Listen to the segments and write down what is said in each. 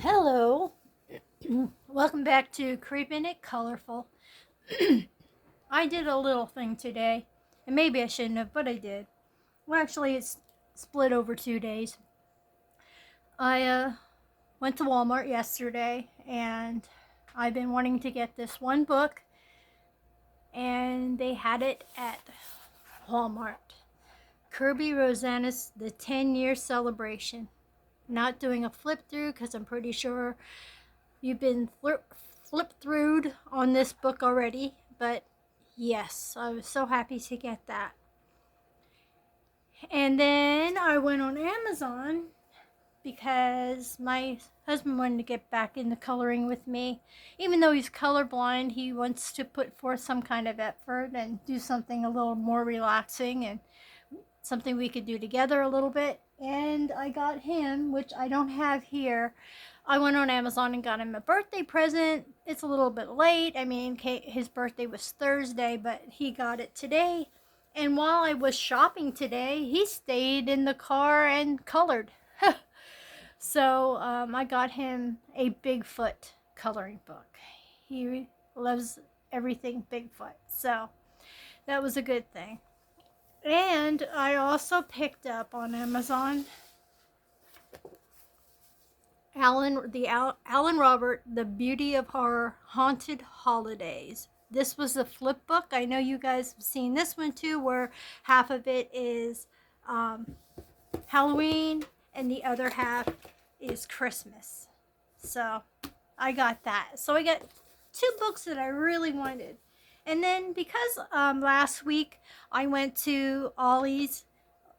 Hello, welcome back to Creeping It Colorful. I did a little thing today, and maybe I shouldn't have, but I did. Well, actually, it's split over 2 days. I went to Walmart yesterday, and I've been wanting to get this one book, and they had it at Walmart. Kirby Rosanis, The 10-Year Celebration. Not doing a flip through because I'm pretty sure you've been flip through on this book already, but yes, I was so happy to get that. And then I went on Amazon because my husband wanted to get back into coloring with me. Even though he's colorblind, he wants to put forth some kind of effort and do something a little more relaxing and something we could do together a little bit. And I got him, which I don't have here. I went on Amazon and got him a birthday present. It's a little bit late. I mean, his birthday was Thursday, but he got it today. And while I was shopping today, he stayed in the car and colored. So I got him a Bigfoot coloring book. He loves everything Bigfoot. So that was a good thing. And I also picked up on Amazon Alan Robert, The Beauty of Horror, Haunted Holidays. This was a flip book. I know you guys have seen this one too, where half of it is Halloween and the other half is Christmas. So I got that. So I got two books that I really wanted. And then because last week I went to Ollie's,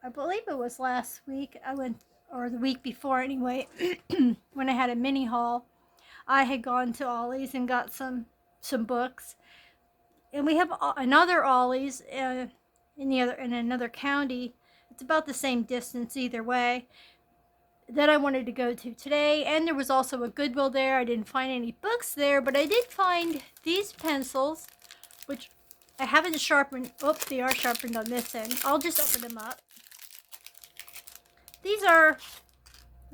I believe it was last week, or the week before anyway, when I had a mini haul, I had gone to Ollie's and got some books. And we have another Ollie's in another county. It's about the same distance either way, that I wanted to go to today. And there was also a Goodwill there. I didn't find any books there, but I did find these pencils, which I haven't sharpened. Oh, they are sharpened on this end. I'll just open them up. These are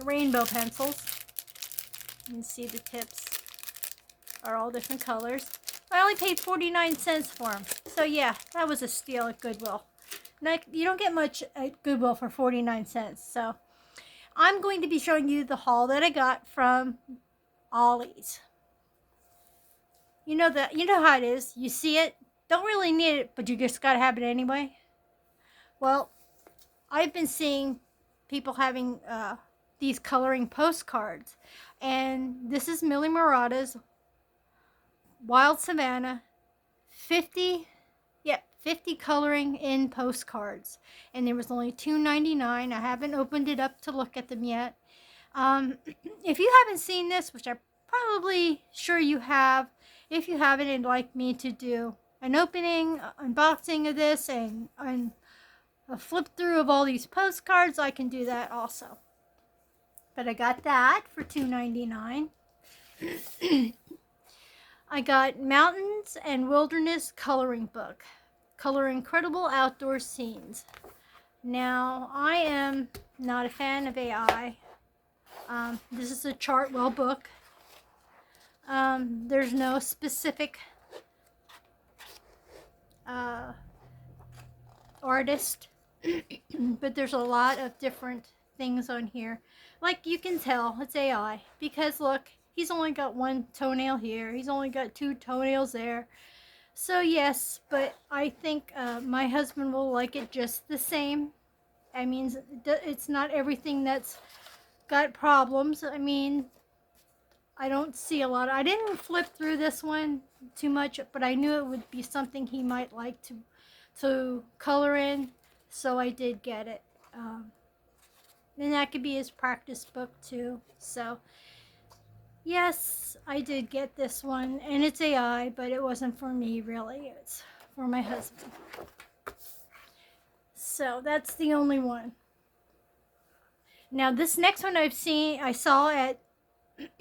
rainbow pencils. You can see the tips are all different colors. I only paid 49 cents for them. So yeah, that was a steal at Goodwill. Now, you don't get much at Goodwill for 49 cents. So I'm going to be showing you the haul that I got from Ollie's. You know how it is. You see it, don't really need it, but you just gotta have it anyway. Well, I've been seeing people having these coloring postcards, and this is Millie Murata's Wild Savannah 50 coloring in postcards, and there was only $2.99. I haven't opened it up to look at them yet. If you haven't seen this, which I'm probably sure you have, if you haven't and like me to do an unboxing of this and a flip through of all these postcards, I can do that also. But I got that for $2.99. I got Mountains and Wilderness Coloring Book. Color incredible outdoor scenes. Now, I am not a fan of AI. This is a Chartwell book. There's no specific artist, but there's a lot of different things on here. Like, you can tell it's AI because look, he's only got one toenail here, he's only got two toenails there. So yes, but I think my husband will like it just the same. I mean, it's not everything that's got problems. I mean, I don't see a lot. I didn't flip through this one too much, but I knew it would be something he might like to color in, so I did get it. And that could be his practice book too. So yes, I did get this one, and it's AI, but it wasn't for me really. It's for my husband. So that's the only one. Now this next one I saw at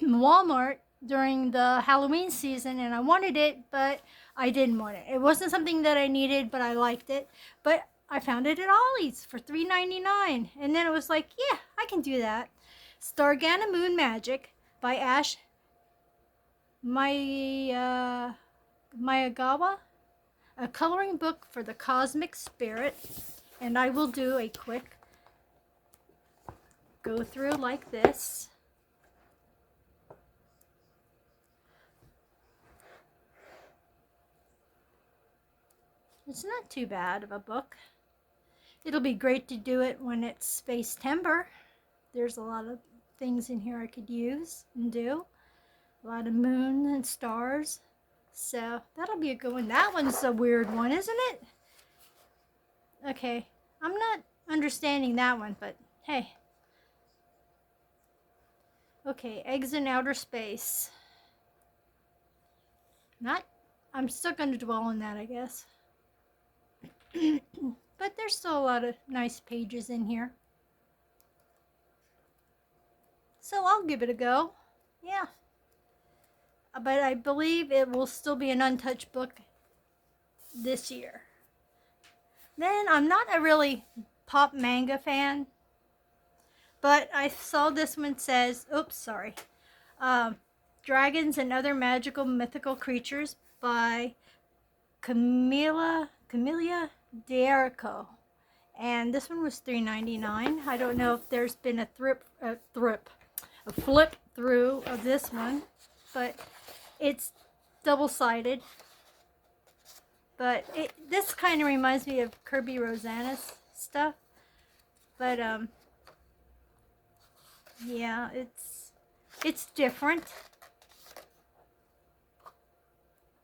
Walmart during the Halloween season, and I wanted it, but I didn't want it. It wasn't something that I needed, but I liked it. But I found it at Ollie's for $3.99, and then it was like, yeah, I can do that. Stargana Moon Magic by Ash Miyagawa, a coloring book for the cosmic spirit. And I will do a quick go through like this. It's not too bad of a book. It'll be great to do it when it's Space-Timber. There's a lot of things in here I could use and do. A lot of moon and stars. So that'll be a good one. That one's a weird one, isn't it? Okay, I'm not understanding that one, but hey. Okay, Eggs in Outer Space. I'm still going to dwell on that, I guess. But there's still a lot of nice pages in here. So I'll give it a go. Yeah. But I believe it will still be an untouched book this year. Then I'm not a really pop manga fan, but I saw this one says, oops, sorry. Dragons and Other Magical Mythical Creatures by Camelia D'Erico. And this one was $3.99. I don't know if there's been a flip through of this one, but it's double-sided. But this kind of reminds me of Kirby Rosanna's stuff. But yeah, it's different.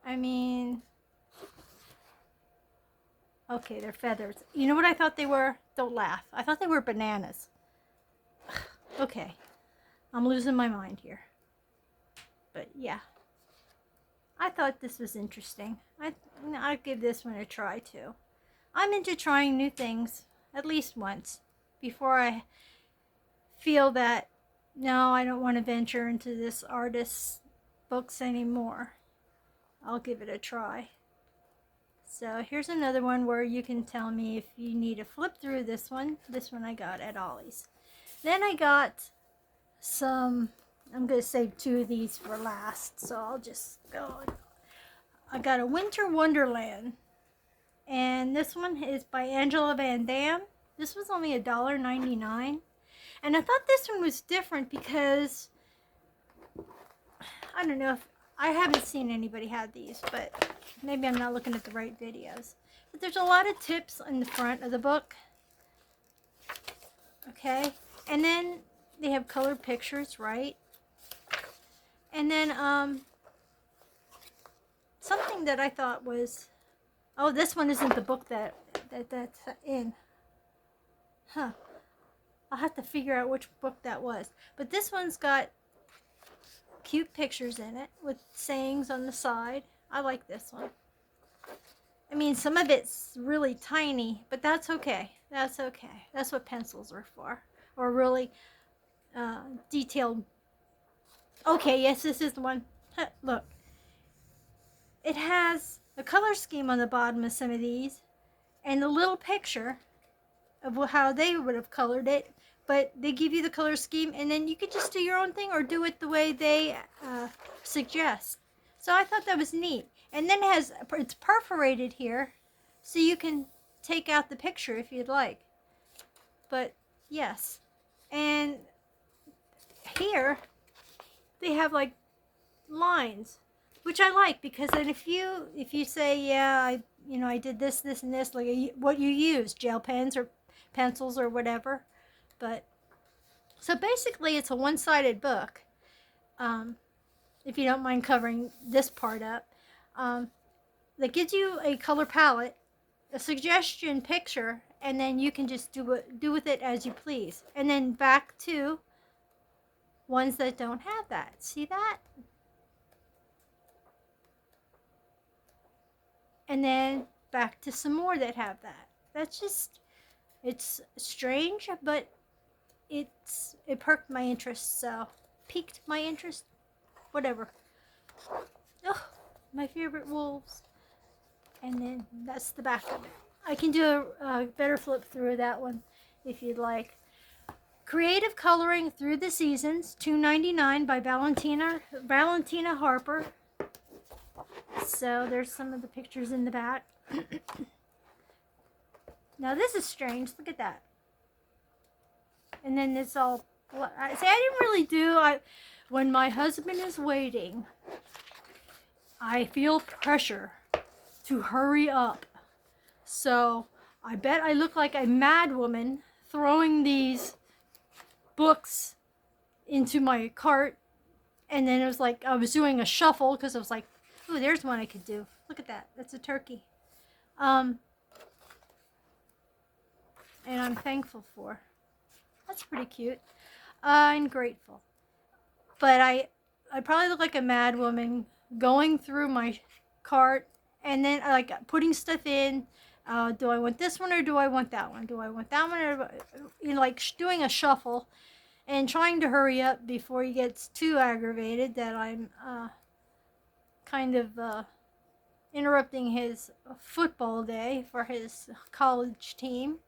I mean, okay, they're feathers. You know what I thought they were? Don't laugh. I thought they were bananas. Okay, I'm losing my mind here. But yeah, I thought this was interesting. I'd give this one a try too. I'm into trying new things at least once before I feel that, no, I don't want to venture into this artist's books anymore. I'll give it a try. So here's another one where you can tell me if you need to flip through this one. This one I got at Ollie's. Then I got some, I'm going to save two of these for last, so I'll just go. I got a Winter Wonderland, and this one is by Angela Van Dam. This was only $1.99, and I thought this one was different because, I don't know if, I haven't seen anybody have these, but maybe I'm not looking at the right videos. But there's a lot of tips in the front of the book. Okay, and then they have colored pictures, right? And then, something that I thought was, oh, this one isn't the book that's in. Huh. I'll have to figure out which book that was. But this one's got cute pictures in it with sayings on the side. I like this one. I mean, some of it's really tiny, but that's okay. That's okay. That's what pencils are for. Or really detailed. Okay, yes, this is the one. Look. It has a color scheme on the bottom of some of these and a little picture of how they would have colored it, but they give you the color scheme and then you can just do your own thing or do it the way they suggest. So I thought that was neat. And then it's perforated here so you can take out the picture if you'd like. But yes, and here they have like lines, which I like, because then if you say, yeah, I did this, and this, like what you use, gel pens or pencils or whatever. But so basically it's a one-sided book. If you don't mind covering this part up, that gives you a color palette, a suggestion picture, and then you can just do with it as you please. And then back to ones that don't have that. See that? And then back to some more that have that. That's just, it's strange, but it perked my interest, so piqued my interest, whatever. Oh, my favorite wolves. And then that's the back of it. I can do a better flip through of that one if you'd like. Creative Coloring Through the Seasons, $2.99 by Valentina Harper. So there's some of the pictures in the back. Now this is strange. Look at that. And then it's all. See, I didn't really do. When my husband is waiting, I feel pressure to hurry up. So I bet I look like a mad woman throwing these books into my cart, and then it was like I was doing a shuffle because I was like, "Ooh, there's one I could do. Look at that. That's a turkey." And I'm thankful for. That's pretty cute. And grateful. But I probably look like a mad woman going through my cart and then like putting stuff in. Do I want this one or do I want that one? Do I want that one or, you know, like doing a shuffle and trying to hurry up before he gets too aggravated that I'm kind of interrupting his football day for his college team.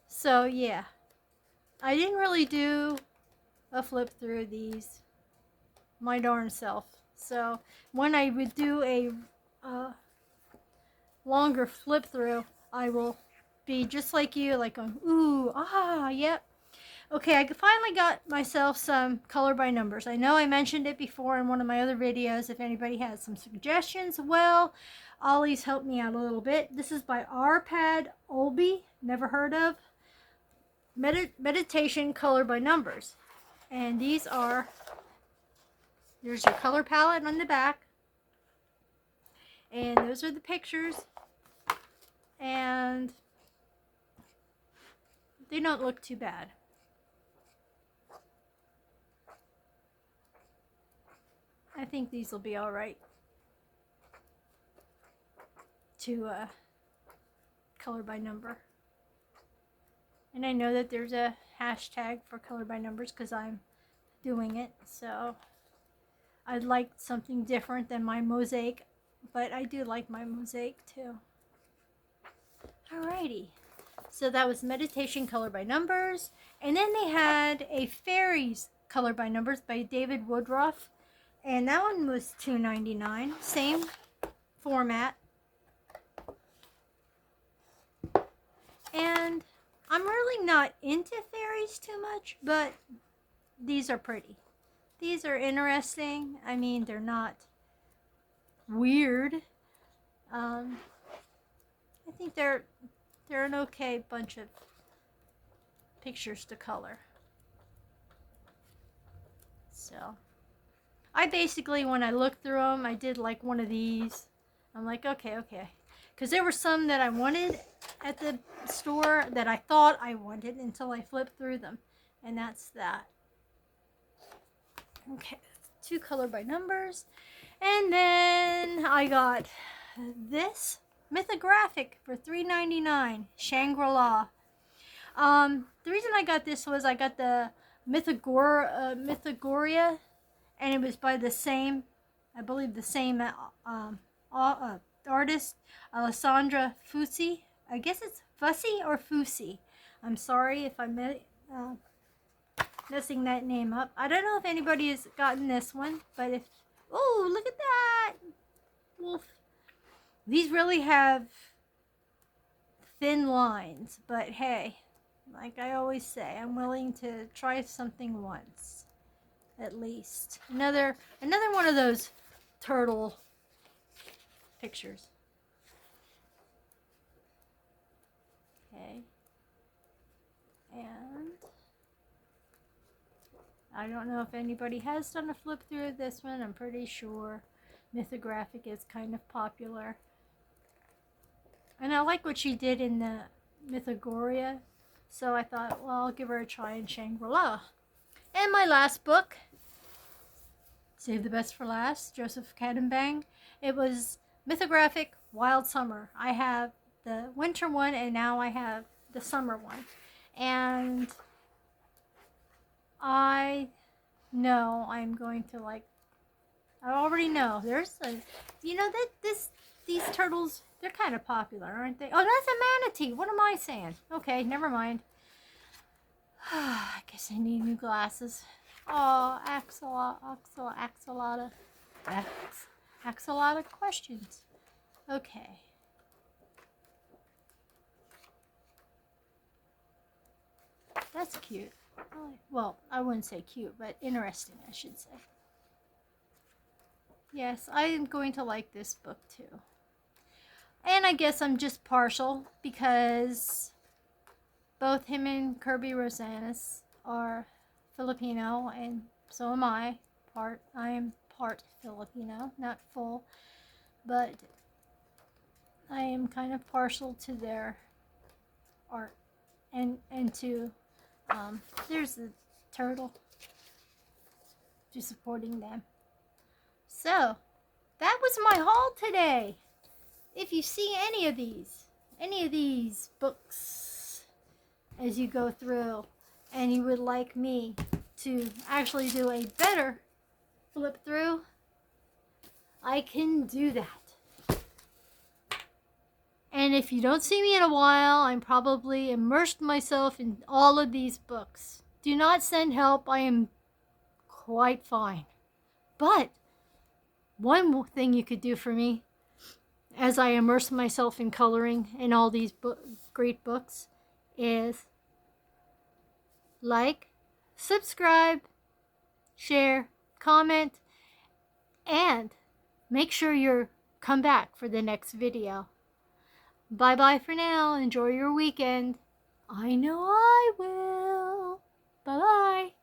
So yeah, I didn't really do a flip through these my darn self. So when I would do a longer flip through, I will be just like you, like going, ooh, ah, yep. Okay, I finally got myself some color by numbers. I know I mentioned it before in one of my other videos. If anybody has some suggestions, well, Ollie's helped me out a little bit. This is by Arpad Olby, never heard of. Meditation Color by Numbers. And these are, there's your color palette on the back. And those are the pictures. And they don't look too bad. I think these will be alright to color by number. And I know that there's a hashtag for color by numbers because I'm doing it. So I'd like something different than my mosaic, but I do like my mosaic too. Alrighty. So that was Meditation Color by Numbers. And then they had a Fairies Color by Numbers by David Woodruff. And that one was $2.99. Same format. And I'm really not into fairies too much, but these are pretty. These are interesting. I mean, they're not weird. I think they're an okay bunch of pictures to color. So I basically, when I looked through them, I did like one of these. I'm like, okay. Because there were some that I wanted at the store that I thought I wanted until I flipped through them. And that's that. Okay, 2 color by numbers. And then I got this Mythographic for $3.99, Shangri-La. The reason I got this was I got the Mythogoria, and it was by the same, I believe the same artist, Alessandra Fusi. I guess it's Fussy or Fusi. I'm sorry if I'm messing that name up. I don't know if anybody has gotten this one, but if, oh, look at that wolf. These really have thin lines, but hey, like I always say, I'm willing to try something once, at least. Another one of those turtle pictures. Okay. And I don't know if anybody has done a flip through of this one. I'm pretty sure Mythographic is kind of popular. And I like what she did in the Mythogoria. So I thought, well, I'll give her a try in Shangri-La. And my last book, save the best for last, Joseph Cadenbang. It was Mythographic Wild Summer. I have the winter one and now I have the summer one. And I know I'm going to like, I already know there's a, you know, that these turtles, they're kind of popular, aren't they? Oh, that's a manatee. What am I saying? Okay, never mind. I guess I need new glasses. Oh, axolotl. Axolotl questions. Okay. That's cute. Well, I wouldn't say cute, but interesting, I should say. Yes, I am going to like this book too. And I guess I'm just partial because both him and Kirby Rosanes are Filipino, and so am I. I am part Filipino, not full, but I am kind of partial to their art and to there's the turtle, to supporting them. So that was my haul today. If you see any of these books as you go through, and you would like me to actually do a better flip through, I can do that. And if you don't see me in a while, I'm probably immersed myself in all of these books. Do not send help. I am quite fine. But one thing you could do for me as I immerse myself in coloring in all these great books is like, subscribe, share, comment, and make sure you come back for the next video. Bye bye for now. Enjoy your weekend. I know I will. Bye bye.